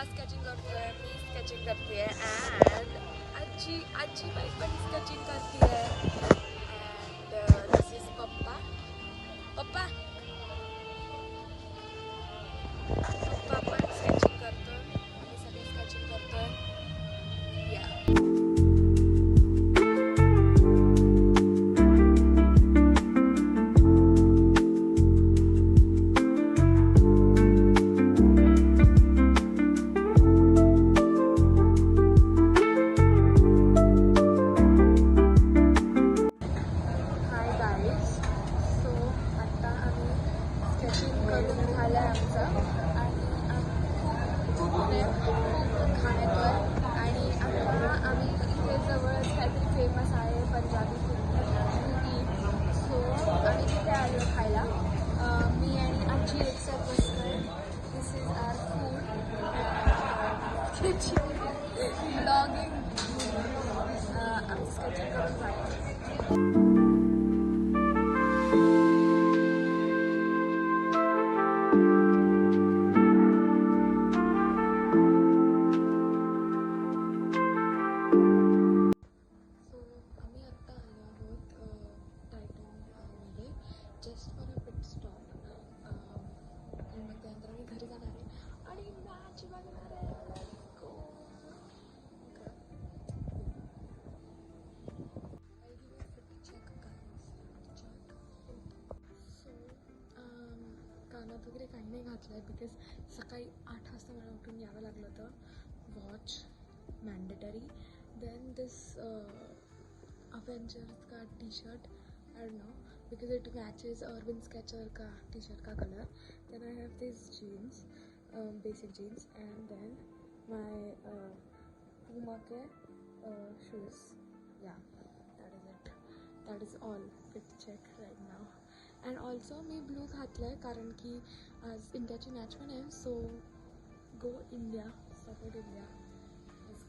पप्पा स्केचिंग करतोय, मी स्केचिंग करते अँड आजी बाई पण स्केचिंग करते अँड दिस इज पप्पा पप्पा पप्पा पण स्केचिंग करतोय, आम्ही सगळे स्केचिंग करतोय या फेमस आहे पंजाबी फूड सो आम्ही तिथे आलो खायला मी आणि आजी एकसाथ बसतोय this is our food blogging आम्ही स्केचिंग करून जातो just for a pit stop आणि मग त्यानंतर आम्ही घरी जाणार आहे आणि मॅच बघणार आहे गो सो कानात वगैरे काही नाही घातलं आहे बिकॉज सकाळी 8 वाजता मला उठून यावं लागलं होतं वॉच मॅन्डेटरी देन दिस अवेंजर्स का T shirt I don't know because it matches Urban Sketcher ka t-shirt ka color. Then I have these jeans, basic jeans, and then my Puma ke shoes. Yeah, that is it. That is all. Fit check right now. And also me blue घातलंय कारण की आज इंडियाची match पण आहे so go India, support India. Let's go.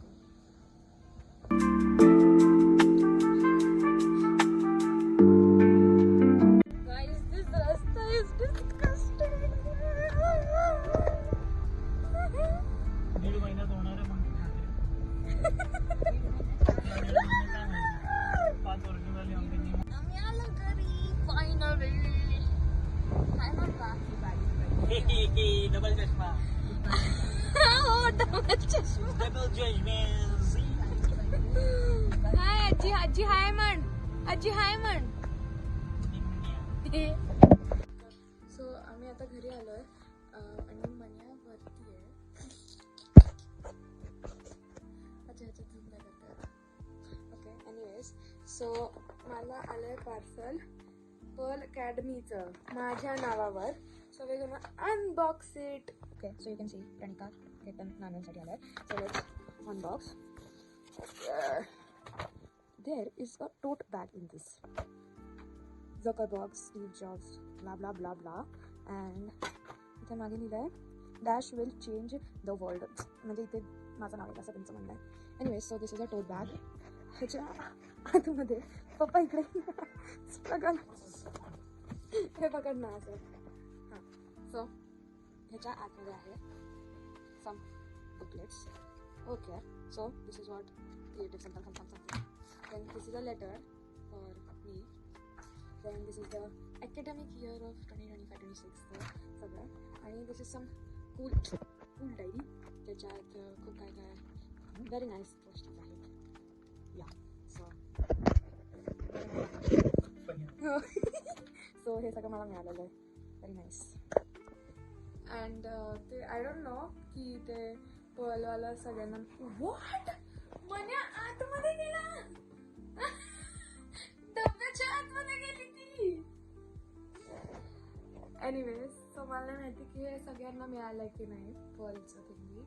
Double चष्मा हो double चष्मा डबल जजमेंट हाय आजी आजी हाय म्हण आजी हाय म्हण सो आम्ही आता घरी आलोय आणि मन्या वरती आहे अच्छा अच्छा झूम नाही करता ओके एनिवेज सो मला आलंय पार्सल पर्ल अकॅडमीचं माझ्या नावावर So we're gonna unbox it. Okay, so you can see Pranika हे पण नानांसाठी आलाय. So let's unbox. There is a tote bag in this. Zuckerberg, Steve Jobs, blah blah blah blah. And इथे मागे लिहिलंय Dash will change the world. म्हणजे इथे माझं नाव आहे असं त्यांचं म्हणणं आहे. Anyway, so this is a tote bag. ह्याच्या आतमध्ये पप्पा इकडे स्ट्रगल हे पकड ना असं सो ह्याच्या आतमध्ये आहे some booklets okay so this is what creative something then this is a letter for me then this is the academic year of 2025-26 सगळं आणि this is some cool diary त्याच्यात खूप काय काय व्हेरी नाईस गोष्टी आहेत या सो हे सगळं मला मिळालेलं आहे व्हेरी नाईस अँड ते आय डोंट नो की ते पर्लवाला सगळ्यांना व्हॉट मन्या आतमध्ये गेला डब्याच्या आतमध्ये गेली ती एनिवेज सो मला माहिती की हे सगळ्यांना मिळालंय की नाही पर्लचं तुम्ही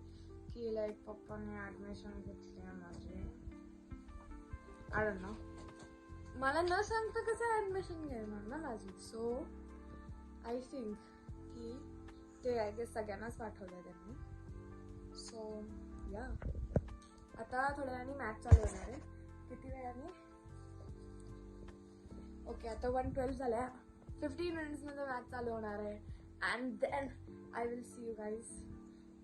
की लाईक पप्पाने ॲडमिशन घेतली आहे माझी आय डोंट नो मला न सांगता कसं ॲडमिशन घेणार ना माझी सो आय थिंक की ते आय गेस सगळ्यांनाच पाठवलं त्यांनी सो या आता थोड्या वेळाने मॅच चालू होणार आहे किती वेळाने ओके आता 1:12 झाल्या 15 मिनिट्समध्ये मॅच चालू होणार आहे and then I will see you guys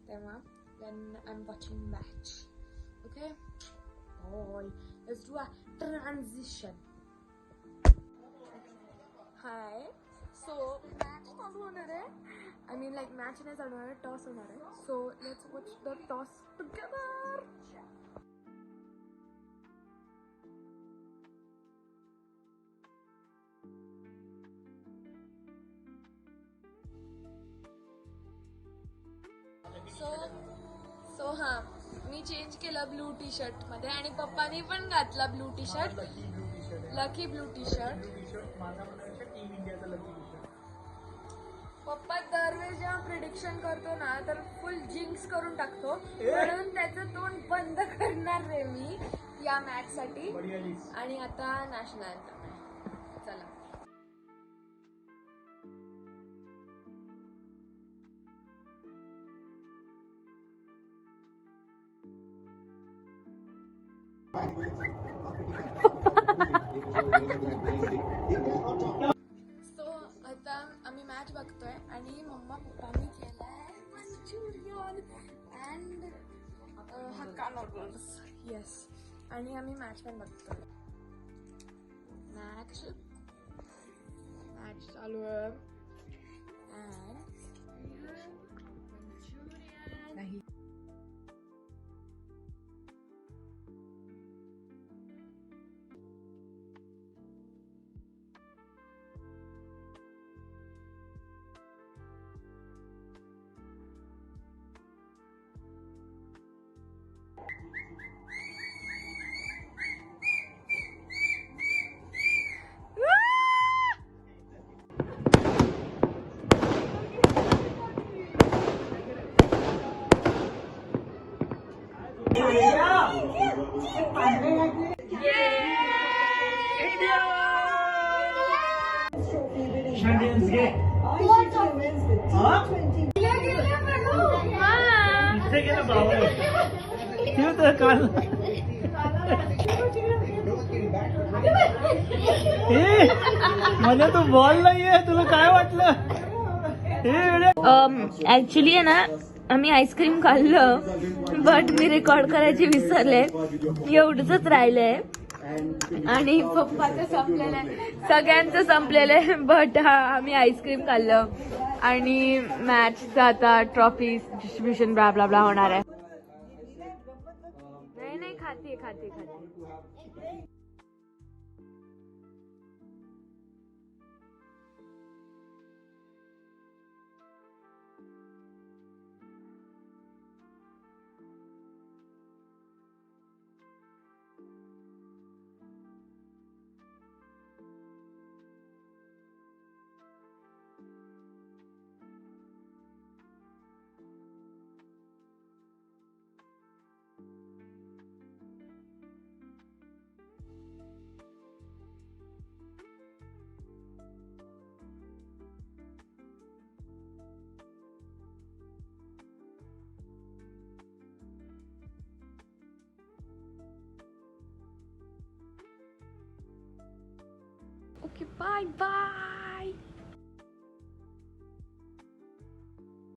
तेव्हा then I'm watching match. Okay, oh, let's do a transition. Hi. So match चालू होणार आहे. I mean like match नाही चालू होणार आहे, toss होणार आहे. So let's watch the toss together. So हां, मी चेंज केलं ब्लू टी शर्ट मध्ये आणि पप्पानी पण घातला blue T shirt. Lucky blue T shirt. पप्पा दरवेळेस जेव्हा प्रिडिक्शन करतो ना तर फुल जिंक्स करून टाकतो, म्हणून त्याचं तोंड बंद करणार रे मी या मॅच साठी. आणि आता नॅशनल अँथम. चला सो आता आम्ही मॅच बघतोय आणि मम्मा पप्पांनी केलाय Manchurian and hakka noodles. Yes, आणि आम्ही मॅच पण बघतोय. मॅच चालू आहे नाही. मला तो बॉल नाहीये, तुला काय वाटलं? ऍक्च्युली आहे ना, आम्ही आईस्क्रीम खाल्लं बट मी रेकॉर्ड करायचे विसरले. एवढंच राहिलंय आणि पप्पाचं संपलेलं आहे, सगळ्यांचं संपलेलं आहे. बट हा आम्ही आईस्क्रीम खाल्लं आणि मॅचचं आता trophy distribution blah blah blah होणार आहे. नाही खाते. Okay, bye.